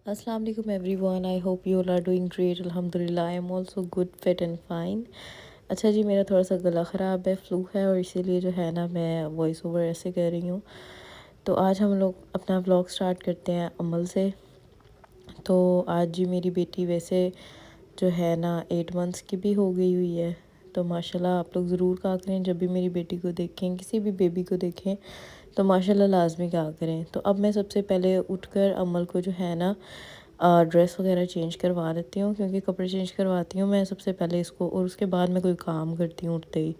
Assalamu alaikum everyone. I hope you all are doing great. Alhamdulillah, I am also good, fit and fine. अच्छा जी, मेरा थोड़ा सा गला ख़राब है, फ्लू है और इसीलिए जो है ना मैं वॉइस ओवर ऐसे कर रही हूँ। तो आज हम लोग अपना व्लॉग स्टार्ट करते हैं अमल से। तो आज जी मेरी बेटी वैसे जो है ना 8 मंथ्स की भी हो गई हुई है। तो माशाल्लाह आप लोग ज़रूर कहा करें, जब भी मेरी बेटी को देखें, किसी भी बेबी को देखें तो माशाल्लाह लाजमी कहा करें। तो अब मैं सबसे पहले उठकर अमल को जो है ना ड्रेस वगैरह चेंज करवा देती हूँ, क्योंकि कपड़े चेंज करवाती हूँ मैं सबसे पहले इसको, और उसके बाद मैं कोई काम करती हूँ उठते ही,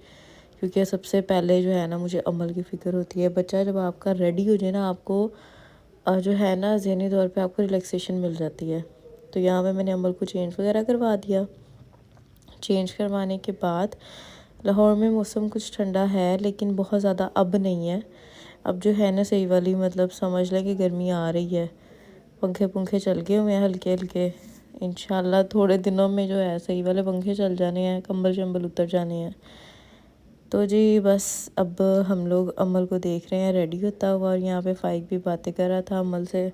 क्योंकि सबसे पहले जो है ना मुझे अमल की फ़िक्र होती है। बच्चा जब आपका रेडी हो जाए ना, आपको जो है ना ज़हनी तौर पे आपको रिलैक्सेशन मिल जाती है। तो यहाँ पे मैंने अमल को चेंज वगैरह करवा दिया। चेंज करवाने के बाद लाहौर में मौसम कुछ ठंडा है, लेकिन बहुत ज़्यादा अब नहीं है। अब जो है ना सही वाली मतलब समझ लें कि गर्मी आ रही है। पंखे पुंखे चल गए हुए हैं हल्के हल्के। इंशाल्लाह थोड़े दिनों में जो है सही वाले पंखे चल जाने हैं, कंबल शंबल उतर जाने हैं। तो जी बस अब हम लोग अमल को देख रहे हैं रेडी होता हुआ, और यहाँ पे फ़ाइक भी बातें कर रहा था अमल से।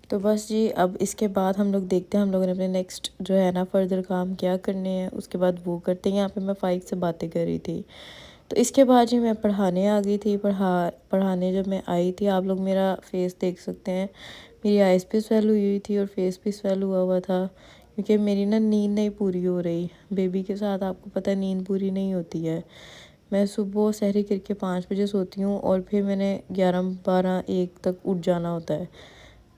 तो बस जी अब इसके बाद हम लोग देखते हैं हम लोगों ने अपने नेक्स्ट जो है ना फर्दर काम क्या करने हैं, उसके बाद वो करते हैं। यहाँ पे मैं फ़ाइक से बातें कर रही थी। तो इसके बाद जी मैं पढ़ाने आ गई थी। पढ़ाने जब मैं आई थी, आप लोग मेरा फेस देख सकते हैं, मेरी आइज़ भी स्वेल हुई हुई थी और फेस भी स्वेल हुआ हुआ था, क्योंकि मेरी ना नींद नहीं पूरी हो रही। बेबी के साथ आपको पता है नींद पूरी नहीं होती है। मैं सुबह सहरी करके 5 बजे सोती हूँ और फिर मैंने 11, 12, 1 तक उठ जाना होता है।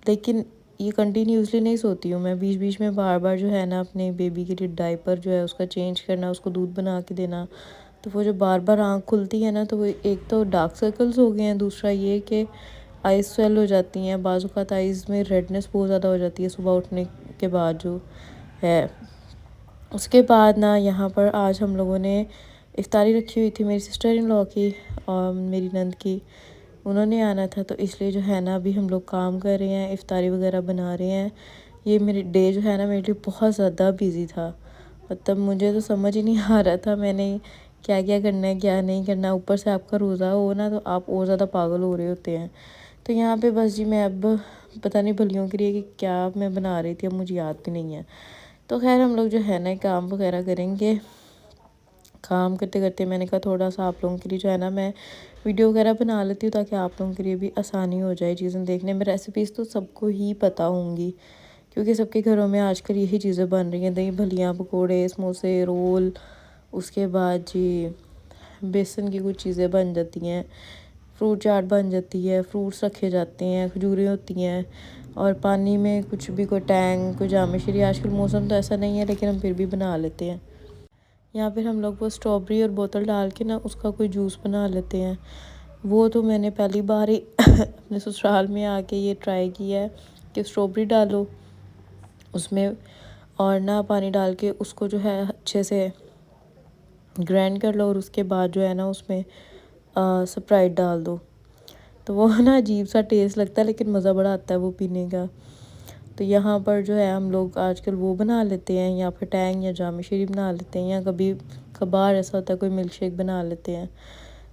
लेकिन ये कंटिन्यूसली नहीं सोती हूँ मैं, बीच बीच में बार बार जो है ना अपने बेबी के लिए डायपर जो है उसका चेंज करना, उसको दूध बना के देना। तो वो जो बार बार आँख खुलती है ना, तो वो एक तो डार्क सर्कल्स हो गए हैं, दूसरा ये कि आइज़ स्वेल हो जाती हैं, बाज़ औक़ात आइज़ में रेडनेस बहुत ज़्यादा हो जाती है सुबह उठने के बाद जो है। उसके बाद ना यहाँ पर आज हम लोगों ने इफ्तारी रखी हुई थी मेरी सिस्टर इन लॉ की और मेरी नंद की, उन्होंने आना था। तो इसलिए जो है ना अभी हम लोग काम कर रहे हैं, इफ्तारी वगैरह बना रहे हैं। ये मेरी डे जो है ना मेरे लिए बहुत ज़्यादा बिज़ी था। मतलब मुझे तो समझ ही नहीं आ रहा था मैंने क्या क्या करना है क्या नहीं करना। ऊपर से आपका रोज़ा हो ना तो आप और ज़्यादा पागल हो रहे होते हैं। तो यहाँ पे बस जी मैं अब पता नहीं भलियों के लिए कि क्या मैं बना रही थी, अब मुझे याद भी नहीं है। तो खैर हम लोग जो है ना काम वगैरह करेंगे। काम करते करते मैंने कहा थोड़ा सा आप लोगों के लिए जो है ना मैं वीडियो वगैरह बना लेती हूँ, ताकि आप लोगों के लिए भी आसानी हो जाए चीज़ें देखने में। रेसिपीज़ तो सबको ही पता होंगी, क्योंकि सबके घरों में आजकल यही चीज़ें बन रही हैं, दही भलियाँ, पकोड़े, समोसे, रोल। उसके बाद जी बेसन की कुछ चीज़ें बन जाती हैं, फ्रूट चाट बन जाती है, फ्रूट्स रखे जाते हैं, खजूरें होती हैं, और पानी में कुछ भी, कोई टैंग, कोई जाम शरी। आजकल मौसम तो ऐसा नहीं है, लेकिन हम फिर भी बना लेते हैं। या फिर हम लोग वो स्ट्रॉबेरी और बोतल डाल के ना उसका कोई जूस बना लेते हैं। वो तो मैंने पहली बार ही अपने ससुराल में आके ये ट्राई किया है कि स्ट्रॉबेरी डालो उसमें, और ना पानी डाल के उसको जो है अच्छे से ग्राइंड कर लो, और उसके बाद जो है ना उसमें स्प्राइट डाल दो। तो वो ना अजीब सा टेस्ट लगता है, लेकिन मज़ा बड़ा आता है वो पीने का। तो यहाँ पर जो है हम लोग आजकल वो बना लेते हैं, या फिर टैंग या जाम शरी बना लेते हैं, या कभी कभार ऐसा होता है कोई मिल्क शेक बना लेते हैं।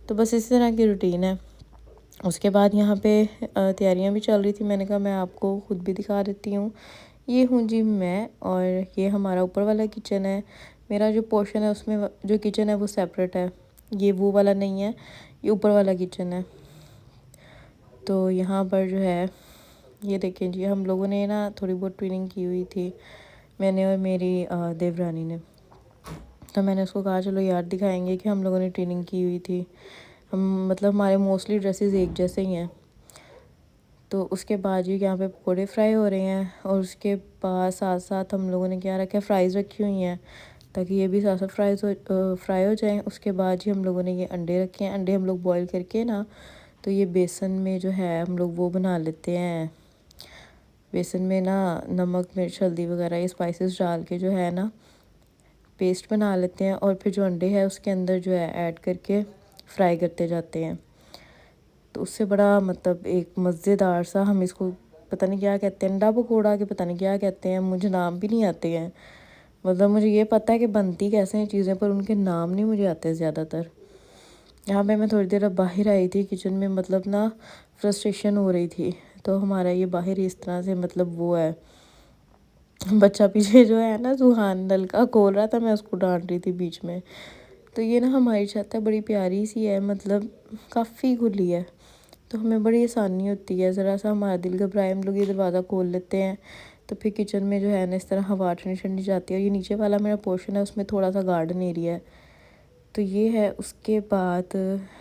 तो बस इसी तरह की रूटीन है। उसके बाद यहाँ पे तैयारियाँ भी चल रही थी। मैंने कहा मैं आपको ख़ुद भी दिखा देती हूँ। ये हूँ जी मैं, और ये हमारा ऊपर वाला किचन है। मेरा जो पोर्शन है उसमें जो किचन है वो सेपरेट है, ये वो वाला नहीं है, ये ऊपर वाला किचन है। तो यहाँ पर जो है ये देखें जी, हम लोगों ने ना थोड़ी बहुत ट्विनिंग की हुई थी, मैंने और मेरी देवरानी ने। तो मैंने उसको कहा चलो यार दिखाएंगे कि हम लोगों ने ट्विनिंग की हुई थी। हम मतलब हमारे मोस्टली ड्रेसेस एक जैसे ही हैं। तो उसके बाद जी यहाँ पे पकौड़े फ्राई हो रहे हैं, और उसके बाद साथ साथ हम लोगों ने क्या रखा है, फ्राइज़ रखी हुई हैं, ताकि ये भी साथ साथ फ्राई हो जाएँ। उसके बाद जी हम लोगों ने ये अंडे रखे हैं। अंडे हम लोग बॉईल करके ना, तो ये बेसन में जो है हम लोग वो बना लेते हैं। बेसन में ना नमक, मिर्च, हल्दी वगैरह ये स्पाइसेस डाल के जो है ना पेस्ट बना लेते हैं, और फिर जो अंडे है उसके अंदर जो है ऐड करके फ्राई करते जाते हैं। तो उससे बड़ा मतलब एक मज़ेदार सा, हम इसको पता नहीं क्या कहते हैं, अंडा पकौड़ा के पता नहीं क्या कहते हैं, मुझे नाम भी नहीं आते हैं। मतलब मुझे ये पता है कि बनती कैसे हैं चीज़ें, पर उनके नाम नहीं मुझे आते ज़्यादातर। यहाँ पे मैं थोड़ी देर अब बाहर आई थी किचन में, मतलब ना फ्रस्ट्रेशन हो रही थी। तो हमारा ये बाहर इस तरह से मतलब वो है, बच्चा पीछे जो है ना सुहान नल का खोल रहा था, मैं उसको डांट रही थी बीच में। तो ये ना हमारी छत है, बड़ी प्यारी सी है, मतलब काफ़ी खुली है, तो हमें बड़ी आसानी होती है। ज़रा सा हमारा दिल घबराए हम लोग ये दरवाज़ा खोल लेते हैं, तो फिर किचन में जो है ना इस तरह हवा ठंडी ठंडी जाती है। और ये नीचे वाला मेरा पोर्शन है, उसमें थोड़ा सा गार्डन एरिया है, तो ये है। उसके बाद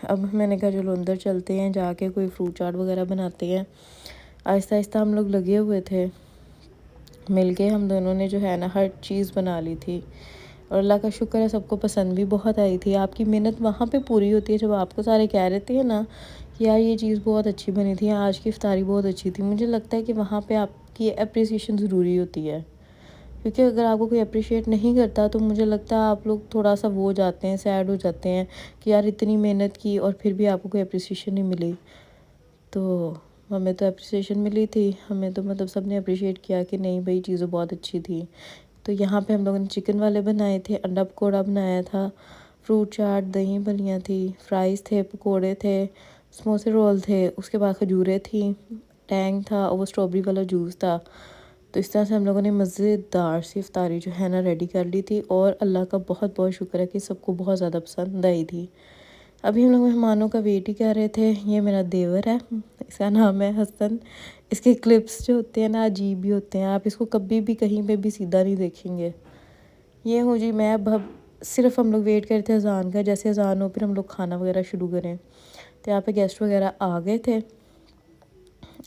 अब मैंने कहा चलो अंदर चलते हैं, जाके कोई फ्रूट चाट वगैरह बनाते हैं। आहिस्ता आहिस्ता हम लोग लगे हुए थे, मिलके हम दोनों ने जो है ना हर चीज़ बना ली थी, और अल्लाह का शुक्र है सबको पसंद भी बहुत आई थी। आपकी मेहनत वहाँ पे पूरी होती है जब आपको सारे कह रहे थे ना कि यार ये चीज़ बहुत अच्छी बनी थी, आज की इफ्तारी बहुत अच्छी थी। मुझे लगता है कि वहाँ पे आपकी अप्रिसिएशन ज़रूरी होती है, क्योंकि अगर आपको कोई अप्रिशिएट नहीं करता तो मुझे लगता है आप लोग थोड़ा सा वो हो जाते हैं, सैड हो जाते हैं कि यार इतनी मेहनत की और फिर भी आपको कोई अप्रिसिएशन नहीं मिली। तो हमें तो अप्रिसिएशन मिली थी, हमें तो मतलब सब ने अप्रिशिएट किया कि नहीं भाई चीज़ें बहुत अच्छी थी। तो यहाँ पे हम लोगों ने चिकन वाले बनाए थे, अंडा पकौड़ा बनाया था, फ्रूट चाट, दही भल्लियाँ थी, फ्राइज़ थे, पकोड़े थे, समोसे रोल थे, उसके बाद खजूरें थी, टैंग था और वो स्ट्रॉबेरी वाला जूस था। तो इस तरह से हम लोगों ने मज़ेदार सी इफ्तारी जो है ना रेडी कर ली थी, और अल्लाह का बहुत बहुत शुक्र है कि सबको बहुत ज़्यादा पसंद आई थी। अभी हम लोग मेहमानों का वेट ही कर रहे थे। ये मेरा देवर है, इसका नाम है हसन। इसके क्लिप्स जो होते हैं ना अजीब ही होते हैं, आप इसको कभी भी कहीं पे भी सीधा नहीं देखेंगे। ये हूँ जी मैं। अब सिर्फ हम लोग वेट कर रहे थे अज़ान का, जैसे अज़ान हो फिर हम लोग खाना वगैरह शुरू करें। तो यहाँ पे गेस्ट वगैरह आ गए थे,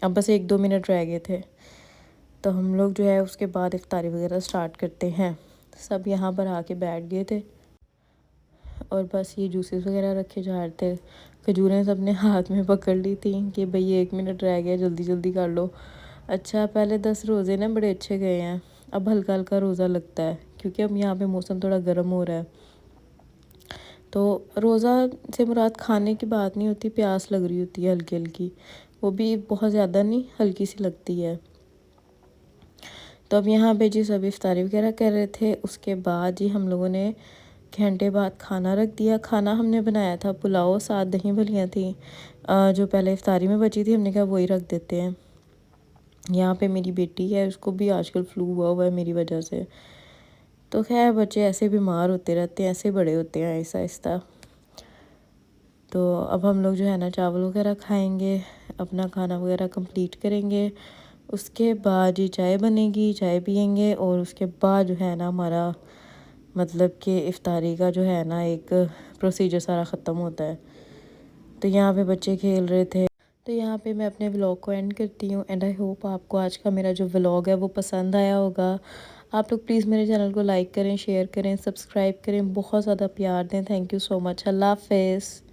अब बस 1-2 मिनट रह गए थे, तो हम लोग जो है उसके बाद इफ्तारी वगैरह स्टार्ट करते हैं। सब यहाँ पर आके बैठ गए थे, और बस ये जूसेस वगैरह रखे जा रहे थे। खजूरें सब ने हाथ में पकड़ ली थी कि भाई 1 मिनट रह गया, जल्दी जल्दी कर लो। अच्छा, पहले 10 रोज़े ना बड़े अच्छे गए हैं, अब हल्का हल्का रोज़ा लगता है, क्योंकि अब यहाँ पे मौसम थोड़ा गर्म हो रहा है। तो रोज़ा से मुराद खाने की बात नहीं होती, प्यास लग रही होती है हल्की हल्की, वो भी बहुत ज़्यादा नहीं, हल्की सी लगती है। तो अब यहाँ पे जी सब इफ्तारी वगैरह कर रहे थे। उसके बाद जी हम लोगों ने घंटे बाद खाना रख दिया। खाना हमने बनाया था पुलाव, साथ दही भलियाँ थी, जो पहले इफ्तारी में बची थी, हमने कहा वही रख देते हैं। यहाँ पे मेरी बेटी है, उसको भी आजकल फ्लू हुआ है मेरी वजह से। तो खैर बच्चे ऐसे बीमार होते रहते हैं, ऐसे बड़े होते हैं आहिस्ता आहिस्ता। तो अब हम लोग जो है ना चावल वगैरह खाएंगे, अपना खाना वगैरह कंप्लीट करेंगे। उसके बाद ये चाय बनेगी, चाय पियेंगे, और उसके बाद जो है ना हमारा मतलब कि इफ्तारी का जो है ना एक प्रोसीजर सारा ख़त्म होता है। तो यहाँ पे बच्चे खेल रहे थे। तो यहाँ पे मैं अपने व्लॉग को एंड करती हूँ, एंड आई होप आपको आज का मेरा जो व्लॉग है वो पसंद आया होगा। आप लोग प्लीज़ मेरे चैनल को लाइक करें, शेयर करें, सब्सक्राइब करें, बहुत ज़्यादा प्यार दें। Thank you so much. अल्लाह हाफ़िज़।